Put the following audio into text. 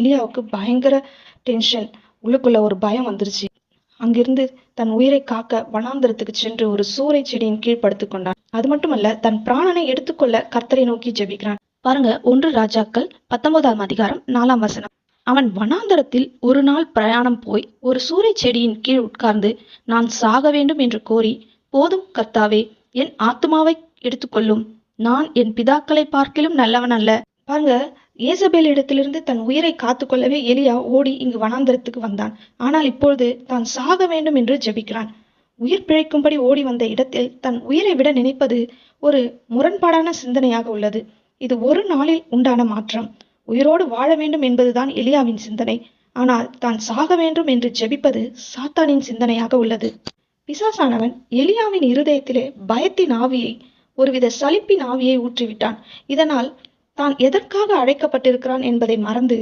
எலியாவுக்கு பயங்கர டென்ஷன், உள்ளுக்குள்ள ஒரு பயம் வந்துருச்சு. அங்கிருந்து தன் உயிரை காக்க வனாந்தரத்துக்கு சென்று ஒரு சூறை செடியின் கீழ் படுத்துக் கொண்டான். அது மட்டுமல்ல, தன் பிராணனை எடுத்துக்கொள்ள கர்த்தரை நோக்கி ஜெபிக்கிறான். பாருங்க, 1 ராஜாக்கள் 19ஆம் அதிகாரம் 4ஆம் வசனம். அவன் வனாந்தரத்தில் ஒரு நாள் பிரயாணம் போய் ஒரு சூறை செடியின் கீழ் உட்கார்ந்து, நான் சாக வேண்டும் என்று கோரி, போதும் கர்த்தாவே, என் ஆத்துமாவை எடுத்துக்கொள்ளும், நான் என் பிதாக்களை பார்க்கிலும் நல்லவன் அல்ல. பாருங்க, ஏசபேல் இடத்திலிருந்து தன் உயிரை காத்துக்கொள்ளவே எலியா ஓடி இங்கு வனாந்தரத்துக்கு வந்தான். ஆனால் இப்பொழுது தான் சாக வேண்டும் என்று ஜெபிக்கிறான். உயிர் பிழைக்கும்படி ஓடி வந்த இடத்தில் தன் உயிரை விட நினைப்பது ஒரு முரண்பாடான சிந்தனையாக உள்ளது. இது ஒரு நாளில் உண்டான மாற்றம். உயிரோடு வாழ வேண்டும் என்பதுதான் எலியாவின் சிந்தனை. ஆனால் தான் சாக வேண்டும் என்று ஜெபிப்பது சாத்தானின் சிந்தனையாக உள்ளது. பிசாசானவன் எலியாவின் இருதயத்திலே பயத்தின் ஆவியை, ஒருவித சலிப்பின் ஆவியை ஊற்றிவிட்டான். இதனால் தான் எதற்காக அழைக்கப்பட்டிருக்கிறான் என்பதை மறந்து